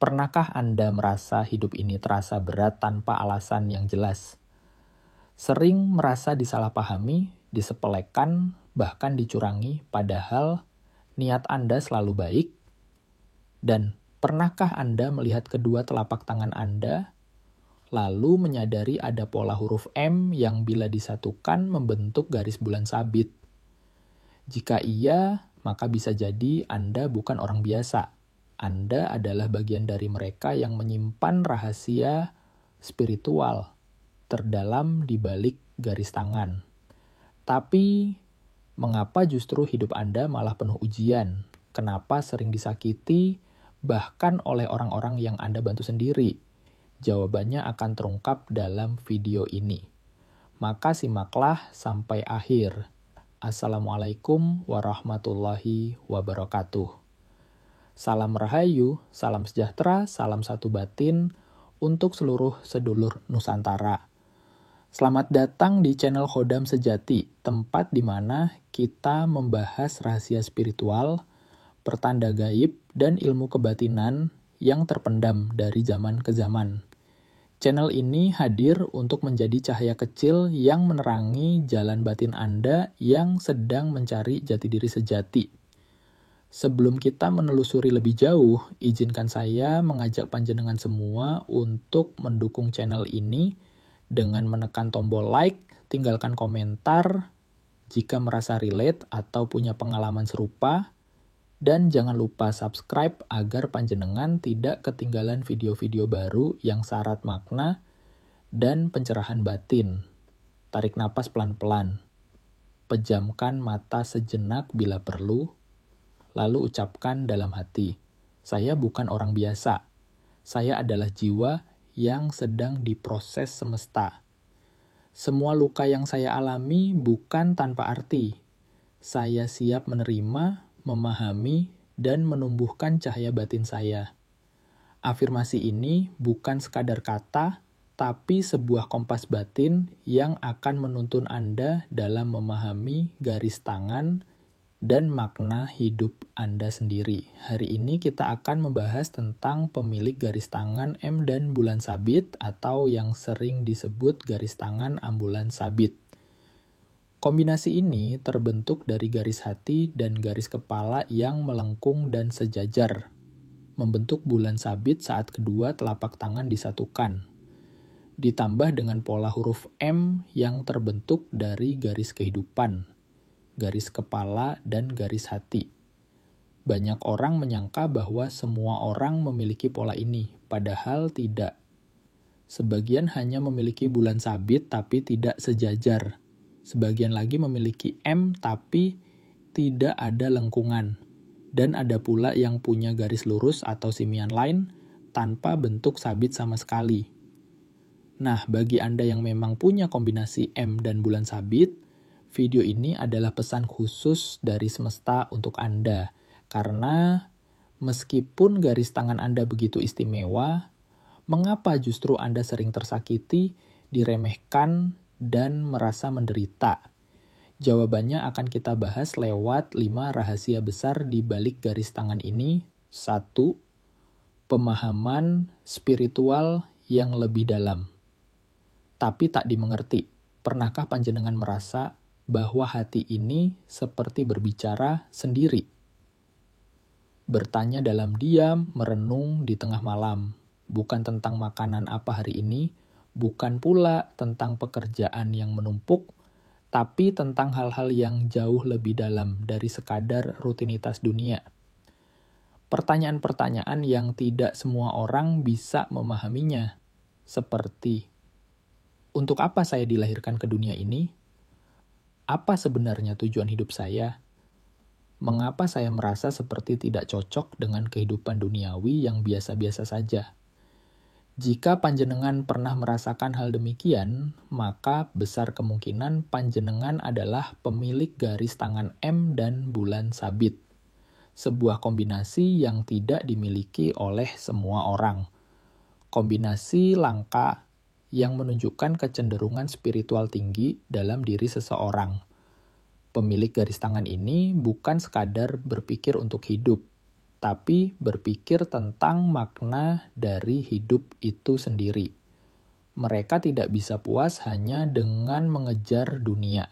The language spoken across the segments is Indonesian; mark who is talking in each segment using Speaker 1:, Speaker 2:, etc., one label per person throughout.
Speaker 1: Pernahkah Anda merasa hidup ini terasa berat tanpa alasan yang jelas? Sering merasa disalahpahami, disepelekan, bahkan dicurangi, padahal niat Anda selalu baik? Dan pernahkah Anda melihat kedua telapak tangan Anda, lalu menyadari ada pola huruf M yang bila disatukan membentuk garis bulan sabit? Jika iya, maka bisa jadi Anda bukan orang biasa. Anda adalah bagian dari mereka yang menyimpan rahasia spiritual terdalam di balik garis tangan. Tapi, mengapa justru hidup Anda malah penuh ujian? Kenapa sering disakiti, bahkan oleh orang-orang yang Anda bantu sendiri? Jawabannya akan terungkap dalam video ini. Maka simaklah sampai akhir. Assalamualaikum warahmatullahi wabarakatuh. Salam Rahayu, salam sejahtera, salam satu batin untuk seluruh sedulur Nusantara. Selamat datang di channel Khodam Sejati, tempat di mana kita membahas rahasia spiritual, pertanda gaib, dan ilmu kebatinan yang terpendam dari zaman ke zaman. Channel ini hadir untuk menjadi cahaya kecil yang menerangi jalan batin Anda yang sedang mencari jati diri sejati. Sebelum kita menelusuri lebih jauh, izinkan saya mengajak panjenengan semua untuk mendukung channel ini dengan menekan tombol like, tinggalkan komentar jika merasa relate atau punya pengalaman serupa, dan jangan lupa subscribe agar panjenengan tidak ketinggalan video-video baru yang syarat makna dan pencerahan batin. Tarik napas pelan-pelan. Pejamkan mata sejenak bila perlu. Lalu ucapkan dalam hati, saya bukan orang biasa. Saya adalah jiwa yang sedang diproses semesta. Semua luka yang saya alami bukan tanpa arti. Saya siap menerima, memahami, dan menumbuhkan cahaya batin saya. Afirmasi ini bukan sekadar kata, tapi sebuah kompas batin yang akan menuntun Anda dalam memahami garis tangan dan makna hidup Anda sendiri. Hari ini kita akan membahas tentang pemilik garis tangan M dan bulan sabit atau yang sering disebut garis tangan ambulan sabit. Kombinasi ini terbentuk dari garis hati dan garis kepala yang melengkung dan sejajar, membentuk bulan sabit saat kedua telapak tangan disatukan. Ditambah dengan pola huruf M yang terbentuk dari garis kehidupan, garis kepala, dan garis hati. Banyak orang menyangka bahwa semua orang memiliki pola ini, padahal tidak. Sebagian hanya memiliki bulan sabit tapi tidak sejajar. Sebagian lagi memiliki M tapi tidak ada lengkungan. Dan ada pula yang punya garis lurus atau simian line tanpa bentuk sabit sama sekali. Nah, bagi Anda yang memang punya kombinasi M dan bulan sabit, video ini adalah pesan khusus dari semesta untuk Anda. Karena meskipun garis tangan Anda begitu istimewa, mengapa justru Anda sering tersakiti, diremehkan, dan merasa menderita? Jawabannya akan kita bahas lewat 5 rahasia besar di balik garis tangan ini. 1. Pemahaman spiritual yang lebih dalam. Tapi tak dimengerti. Pernahkah panjenengan merasa bahwa hati ini seperti berbicara sendiri? Bertanya dalam diam, merenung di tengah malam. Bukan tentang makanan apa hari ini, bukan pula tentang pekerjaan yang menumpuk, tapi tentang hal-hal yang jauh lebih dalam dari sekadar rutinitas dunia. Pertanyaan-pertanyaan yang tidak semua orang bisa memahaminya. Seperti, untuk apa saya dilahirkan ke dunia ini? Apa sebenarnya tujuan hidup saya? Mengapa saya merasa seperti tidak cocok dengan kehidupan duniawi yang biasa-biasa saja? Jika panjenengan pernah merasakan hal demikian, maka besar kemungkinan panjenengan adalah pemilik garis tangan M dan bulan sabit. Sebuah kombinasi yang tidak dimiliki oleh semua orang. Kombinasi langka yang menunjukkan kecenderungan spiritual tinggi dalam diri seseorang. Pemilik garis tangan ini bukan sekadar berpikir untuk hidup. tapi berpikir tentang makna dari hidup itu sendiri. Mereka tidak bisa puas hanya dengan mengejar dunia.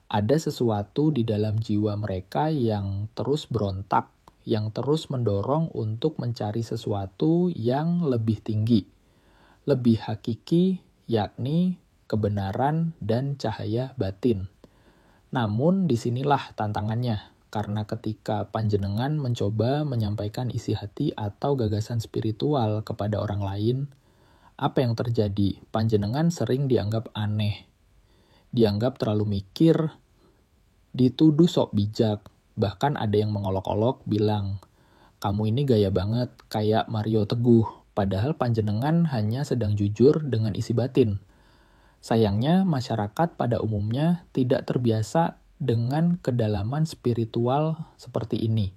Speaker 1: Ada sesuatu di dalam jiwa mereka yang terus berontak, yang terus mendorong untuk mencari sesuatu yang lebih tinggi, lebih hakiki, yakni kebenaran dan cahaya batin. Namun disinilah tantangannya, karena ketika panjenengan mencoba menyampaikan isi hati atau gagasan spiritual kepada orang lain, apa yang terjadi? Panjenengan sering dianggap aneh, dianggap terlalu mikir, dituduh sok bijak, bahkan ada yang mengolok-olok bilang, kamu ini gaya banget, kayak Mario Teguh, padahal panjenengan hanya sedang jujur dengan isi batin. Sayangnya, masyarakat pada umumnya tidak terbiasa dengan kedalaman spiritual seperti ini.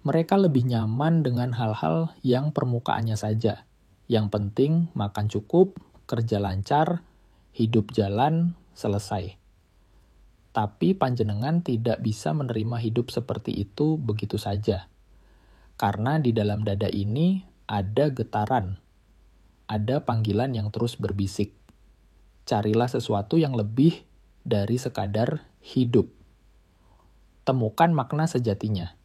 Speaker 1: Mereka lebih nyaman dengan hal-hal yang permukaannya saja. Yang penting makan cukup, kerja lancar, hidup jalan, selesai. Tapi panjenengan tidak bisa menerima hidup seperti itu begitu saja. Karena di dalam dada ini ada getaran, ada panggilan yang terus berbisik. Carilah sesuatu yang lebih dari sekadar hidup. Temukan makna sejatinya.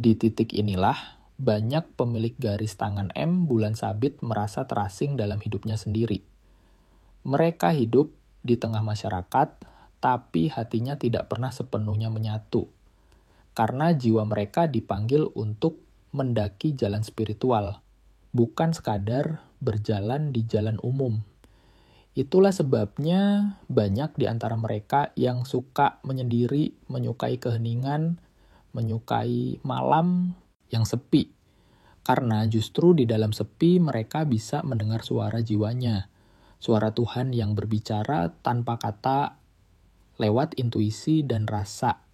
Speaker 1: Di titik inilah, banyak pemilik garis tangan M bulan sabit merasa terasing dalam hidupnya sendiri. Mereka hidup di tengah masyarakat, tapi hatinya tidak pernah sepenuhnya menyatu. Karena jiwa mereka dipanggil untuk mendaki jalan spiritual, bukan sekadar berjalan di jalan umum. Itulah sebabnya banyak di antara mereka yang suka menyendiri, menyukai keheningan, menyukai malam yang sepi. Karena justru di dalam sepi mereka bisa mendengar suara jiwanya, suara Tuhan yang berbicara tanpa kata, lewat intuisi dan rasa.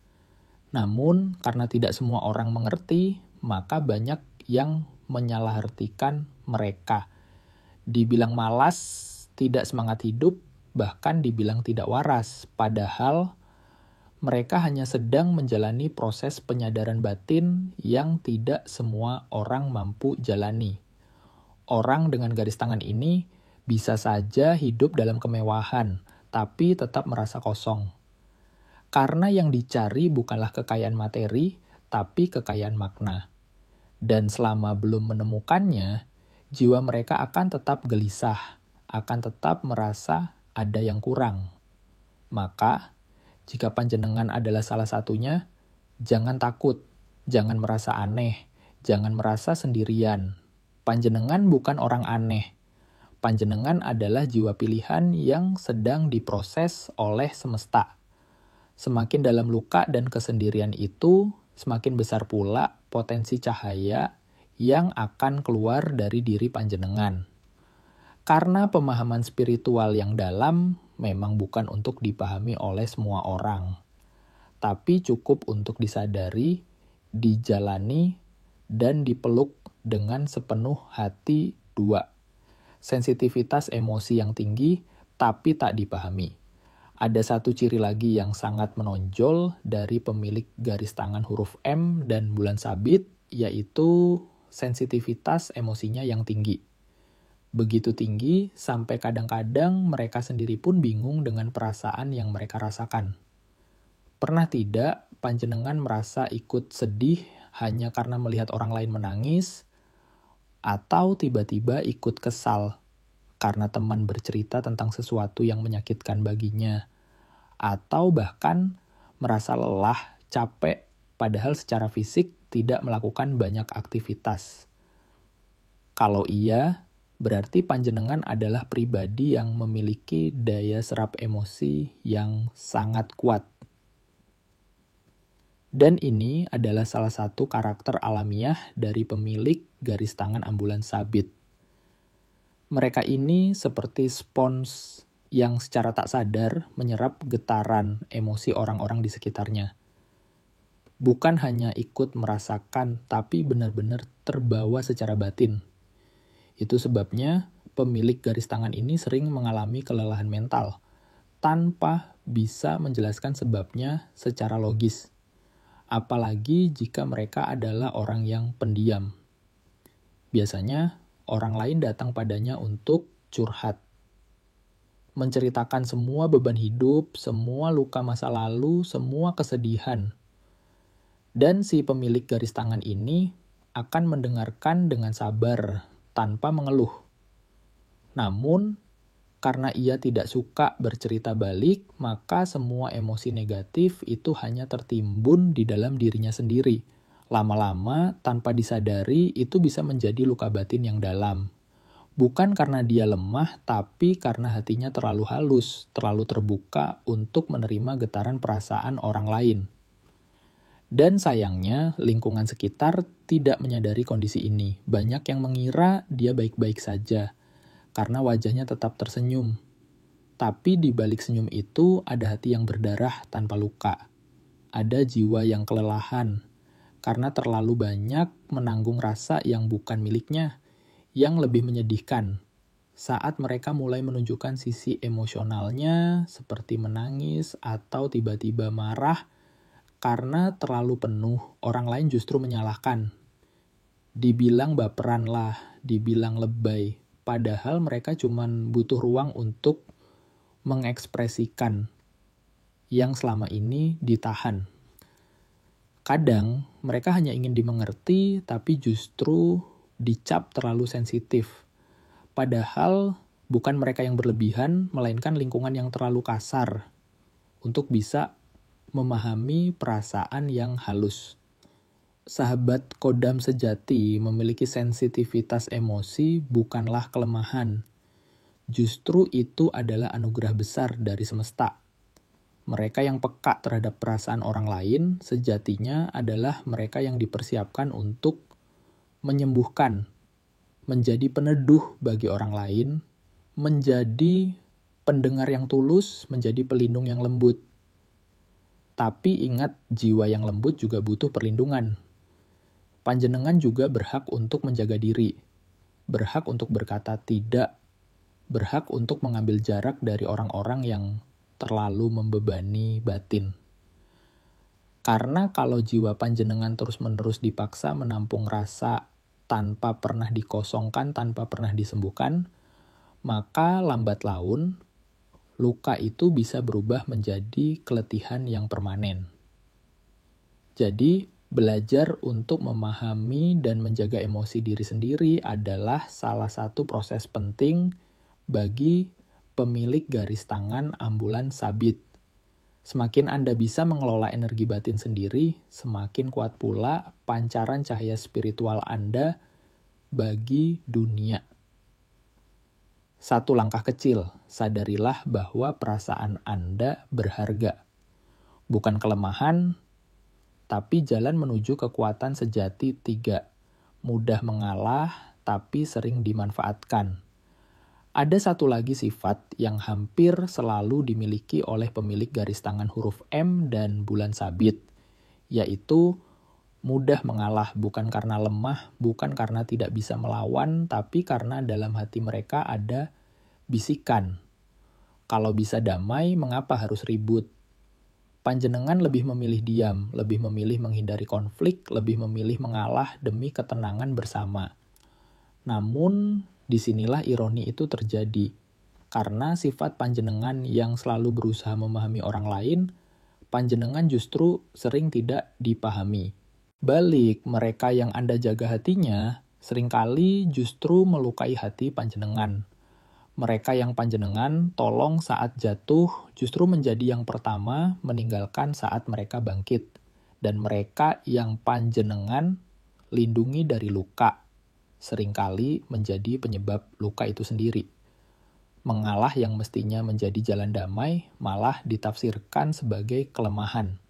Speaker 1: Namun karena tidak semua orang mengerti, maka banyak yang menyalahartikan mereka. Dibilang malas, tidak semangat hidup, bahkan dibilang tidak waras. Padahal mereka hanya sedang menjalani proses penyadaran batin yang tidak semua orang mampu jalani. Orang dengan garis tangan ini bisa saja hidup dalam kemewahan, tapi tetap merasa kosong. Karena yang dicari bukanlah kekayaan materi, tapi kekayaan makna. Dan selama belum menemukannya, jiwa mereka akan tetap gelisah, akan tetap merasa ada yang kurang. Maka, jika panjenengan adalah salah satunya, jangan takut, jangan merasa aneh, jangan merasa sendirian. Panjenengan bukan orang aneh. Panjenengan adalah jiwa pilihan yang sedang diproses oleh semesta. Semakin dalam luka dan kesendirian itu, semakin besar pula potensi cahaya yang akan keluar dari diri panjenengan. Karena pemahaman spiritual yang dalam memang bukan untuk dipahami oleh semua orang, tapi cukup untuk disadari, dijalani, dan dipeluk dengan sepenuh hati dua. Sensitivitas emosi yang tinggi, tapi tak dipahami. Ada satu ciri lagi yang sangat menonjol dari pemilik garis tangan huruf M dan bulan sabit, yaitu sensitivitas emosinya yang tinggi. Begitu tinggi sampai kadang-kadang mereka sendiri pun bingung dengan perasaan yang mereka rasakan. Pernah tidak panjenengan merasa ikut sedih hanya karena melihat orang lain menangis, atau tiba-tiba ikut kesal karena teman bercerita tentang sesuatu yang menyakitkan baginya, atau bahkan merasa lelah, capek, padahal secara fisik tidak melakukan banyak aktivitas? Kalau iya, berarti panjenengan adalah pribadi yang memiliki daya serap emosi yang sangat kuat. Dan ini adalah salah satu karakter alamiah dari pemilik garis tangan ambulan sabit. Mereka ini seperti spons yang secara tak sadar menyerap getaran emosi orang-orang di sekitarnya. Bukan hanya ikut merasakan, tapi benar-benar terbawa secara batin. Itu sebabnya pemilik garis tangan ini sering mengalami kelelahan mental tanpa bisa menjelaskan sebabnya secara logis. apalagi jika mereka adalah orang yang pendiam. Biasanya, orang lain datang padanya untuk curhat, menceritakan semua beban hidup, semua luka masa lalu, semua kesedihan. Dan si pemilik garis tangan ini akan mendengarkan dengan sabar, tanpa mengeluh. Namun, karena ia tidak suka bercerita balik, maka semua emosi negatif itu hanya tertimbun di dalam dirinya sendiri. Lama-lama, tanpa disadari, itu bisa menjadi luka batin yang dalam. Bukan karena dia lemah, tapi karena hatinya terlalu halus, terlalu terbuka untuk menerima getaran perasaan orang lain. Dan sayangnya, lingkungan sekitar tidak menyadari kondisi ini. Banyak yang mengira dia baik-baik saja, karena wajahnya tetap tersenyum. Tapi di balik senyum itu ada hati yang berdarah tanpa luka. Ada jiwa yang kelelahan, karena terlalu banyak menanggung rasa yang bukan miliknya. Yang lebih menyedihkan, saat mereka mulai menunjukkan sisi emosionalnya seperti menangis atau tiba-tiba marah karena terlalu penuh, orang lain justru menyalahkan. Dibilang baperan lah, dibilang lebay, padahal mereka cuma butuh ruang untuk mengekspresikan yang selama ini ditahan. Kadang mereka hanya ingin dimengerti, tapi justru dicap terlalu sensitif. Padahal bukan mereka yang berlebihan, melainkan lingkungan yang terlalu kasar untuk bisa memahami perasaan yang halus. Sahabat kodam sejati memiliki sensitivitas emosi bukanlah kelemahan. Justru itu adalah anugerah besar dari semesta. Mereka yang peka terhadap perasaan orang lain sejatinya adalah mereka yang dipersiapkan untuk menyembuhkan, menjadi peneduh bagi orang lain, menjadi pendengar yang tulus, menjadi pelindung yang lembut. Tapi ingat, jiwa yang lembut juga butuh perlindungan. Panjenengan juga berhak untuk menjaga diri, berhak untuk berkata tidak, berhak untuk mengambil jarak dari orang-orang yang terlalu membebani batin. Karena kalau jiwa panjenengan terus-menerus dipaksa menampung rasa tanpa pernah dikosongkan, tanpa pernah disembuhkan, maka lambat laun luka itu bisa berubah menjadi keletihan yang permanen. Jadi, belajar untuk memahami dan menjaga emosi diri sendiri adalah salah satu proses penting bagi pemilik garis tangan ambulan sabit. Semakin Anda bisa mengelola energi batin sendiri, semakin kuat pula pancaran cahaya spiritual Anda bagi dunia. Satu langkah kecil, sadarilah bahwa perasaan Anda berharga. Bukan kelemahan, tapi jalan menuju kekuatan sejati 3. Mudah mengalah, tapi sering dimanfaatkan. Ada satu lagi sifat yang hampir selalu dimiliki oleh pemilik garis tangan huruf M dan bulan sabit, yaitu mudah mengalah, bukan karena lemah, bukan karena tidak bisa melawan, tapi karena dalam hati mereka ada bisikan. Kalau bisa damai, mengapa harus ribut? Panjenengan lebih memilih diam, lebih memilih menghindari konflik, lebih memilih mengalah demi ketenangan bersama. Namun, disinilah ironi itu terjadi. Karena sifat panjenengan yang selalu berusaha memahami orang lain, panjenengan justru sering tidak dipahami. Balik, mereka yang Anda jaga hatinya, seringkali justru melukai hati panjenengan. Mereka yang panjenengan tolong saat jatuh justru menjadi yang pertama meninggalkan saat mereka bangkit. Dan mereka yang panjenengan lindungi dari luka, seringkali menjadi penyebab luka itu sendiri. Mengalah yang mestinya menjadi jalan damai, malah ditafsirkan sebagai kelemahan.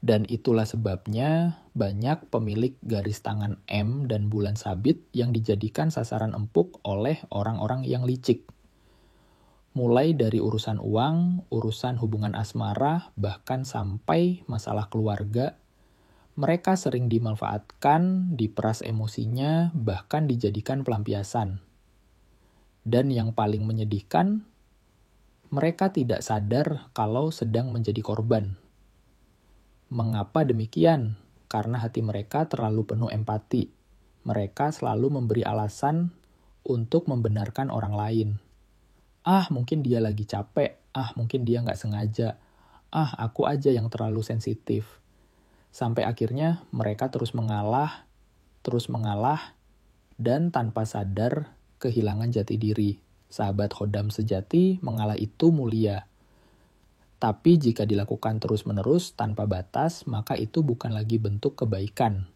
Speaker 1: Dan itulah sebabnya banyak pemilik garis tangan M dan bulan sabit yang dijadikan sasaran empuk oleh orang-orang yang licik. Mulai dari urusan uang, urusan hubungan asmara, bahkan sampai masalah keluarga, mereka sering dimanfaatkan, diperas emosinya, bahkan dijadikan pelampiasan. Dan yang paling menyedihkan, mereka tidak sadar kalau sedang menjadi korban. Mengapa demikian? Karena hati mereka terlalu penuh empati. Mereka selalu memberi alasan untuk membenarkan orang lain. Mungkin dia lagi capek. Mungkin dia nggak sengaja. Aku aja yang terlalu sensitif. Sampai akhirnya mereka terus mengalah, dan tanpa sadar kehilangan jati diri. Sahabat khodam sejati, mengalah itu mulia. Tapi jika dilakukan terus-menerus tanpa batas, maka itu bukan lagi bentuk kebaikan.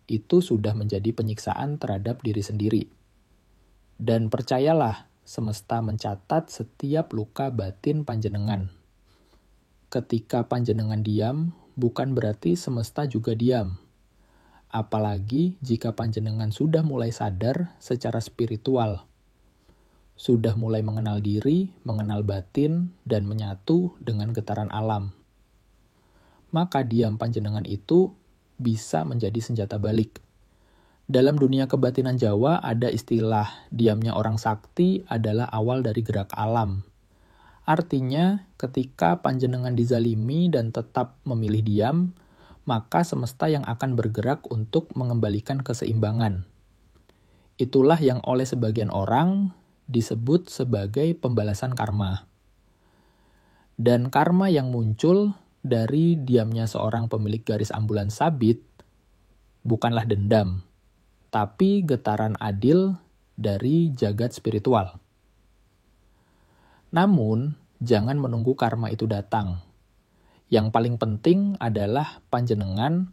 Speaker 1: Itu sudah menjadi penyiksaan terhadap diri sendiri. Dan percayalah, semesta mencatat setiap luka batin panjenengan. Ketika panjenengan diam, bukan berarti semesta juga diam. Apalagi jika panjenengan sudah mulai sadar secara spiritual. Sudah mulai mengenal diri, mengenal batin, dan menyatu dengan getaran alam. Maka diam panjenengan itu bisa menjadi senjata balik. Dalam dunia kebatinan Jawa ada istilah diamnya orang sakti adalah awal dari gerak alam. Artinya ketika panjenengan dizalimi dan tetap memilih diam, maka semesta yang akan bergerak untuk mengembalikan keseimbangan. Itulah yang oleh sebagian orang disebut sebagai pembalasan karma. Dan karma yang muncul dari diamnya seorang pemilik garis ambulan sabit bukanlah dendam, tapi getaran adil dari jagat spiritual. Namun, jangan menunggu karma itu datang. Yang paling penting adalah panjenengan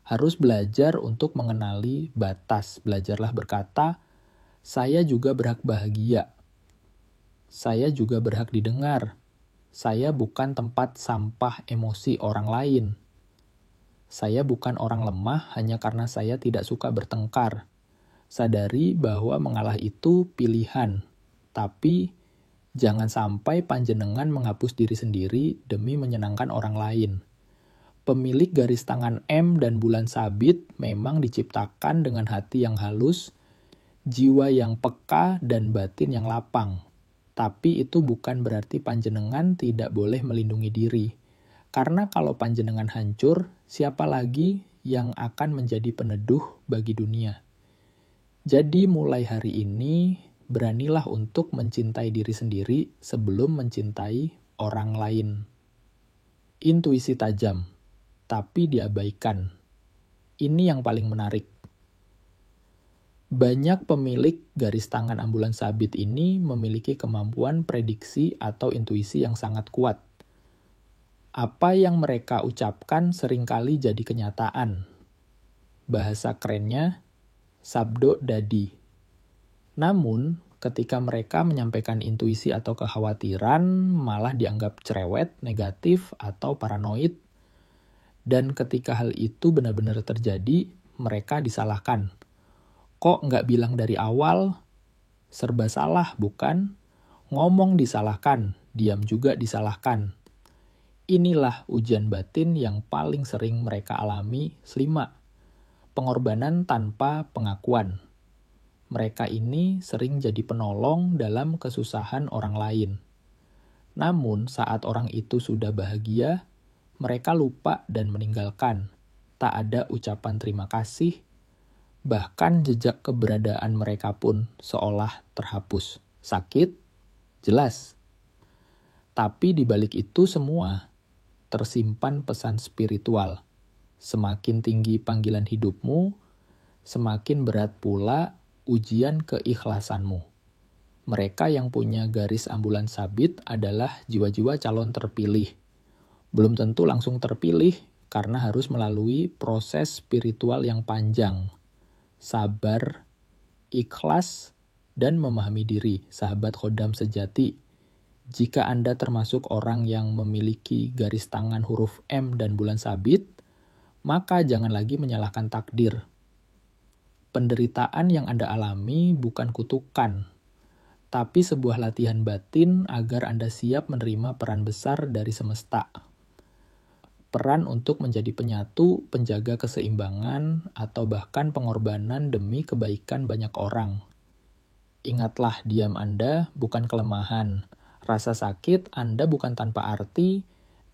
Speaker 1: harus belajar untuk mengenali batas. Belajarlah berkata, saya juga berhak bahagia. Saya juga berhak didengar. Saya bukan tempat sampah emosi orang lain. Saya bukan orang lemah hanya karena saya tidak suka bertengkar. Sadari bahwa mengalah itu pilihan. Tapi jangan sampai panjenengan menghapus diri sendiri demi menyenangkan orang lain. Pemilik garis tangan M dan bulan sabit memang diciptakan dengan hati yang halus, jiwa yang peka, dan batin yang lapang. Tapi itu bukan berarti panjenengan tidak boleh melindungi diri. Karena kalau panjenengan hancur, siapa lagi yang akan menjadi peneduh bagi dunia? Jadi mulai hari ini, beranilah untuk mencintai diri sendiri sebelum mencintai orang lain. Intuisi tajam, tapi diabaikan. Ini yang paling menarik. Banyak pemilik garis tangan ambulan sabit ini memiliki kemampuan prediksi atau intuisi yang sangat kuat. Apa yang mereka ucapkan seringkali jadi kenyataan. Bahasa kerennya, sabdo dadi. Namun, ketika mereka menyampaikan intuisi atau kekhawatiran, malah dianggap cerewet, negatif, atau paranoid. Dan ketika hal itu benar-benar terjadi, mereka disalahkan. Kok nggak bilang dari awal? Serba salah, bukan? Ngomong disalahkan, diam juga disalahkan. Inilah ujian batin yang paling sering mereka alami. 5. Pengorbanan tanpa pengakuan. Mereka ini sering jadi penolong dalam kesusahan orang lain. Namun saat orang itu sudah bahagia, mereka lupa dan meninggalkan. Tak ada ucapan terima kasih, bahkan jejak keberadaan mereka pun seolah terhapus. Sakit? Jelas. Tapi di balik itu semua, tersimpan pesan spiritual. Semakin tinggi panggilan hidupmu, semakin berat pula ujian keikhlasanmu. Mereka yang punya garis ambulan sabit adalah jiwa-jiwa calon terpilih. Belum tentu langsung terpilih karena harus melalui proses spiritual yang panjang. Sabar, ikhlas, dan memahami diri, sahabat khodam sejati. Jika Anda termasuk orang yang memiliki garis tangan huruf M dan bulan sabit, maka jangan lagi menyalahkan takdir. Penderitaan yang Anda alami bukan kutukan, tapi sebuah latihan batin agar Anda siap menerima peran besar dari semesta. Peran untuk menjadi penyatu, penjaga keseimbangan, atau bahkan pengorbanan demi kebaikan banyak orang. Ingatlah, diam Anda bukan kelemahan. Rasa sakit Anda bukan tanpa arti,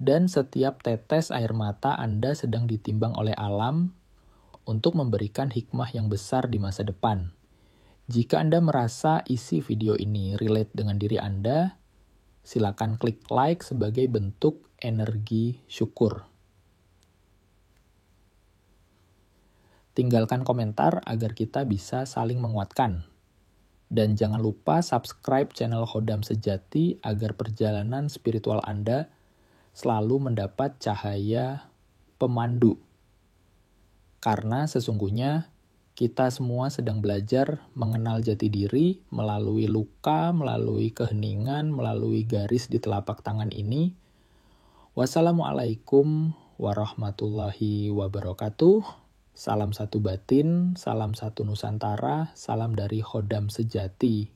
Speaker 1: Dan setiap tetes air mata Anda sedang ditimbang oleh alam untuk memberikan hikmah yang besar di masa depan. Jika Anda merasa isi video ini relate dengan diri Anda, silakan klik like sebagai bentuk energi syukur. Tinggalkan komentar agar kita bisa saling menguatkan. Dan jangan lupa subscribe channel Khodam Sejati agar perjalanan spiritual Anda selalu mendapat cahaya pemandu. Karena sesungguhnya kita semua sedang belajar mengenal jati diri melalui luka, melalui keheningan, melalui garis di telapak tangan ini. Wassalamualaikum warahmatullahi wabarakatuh. Salam satu batin, salam satu Nusantara, salam dari Khodam Sejati.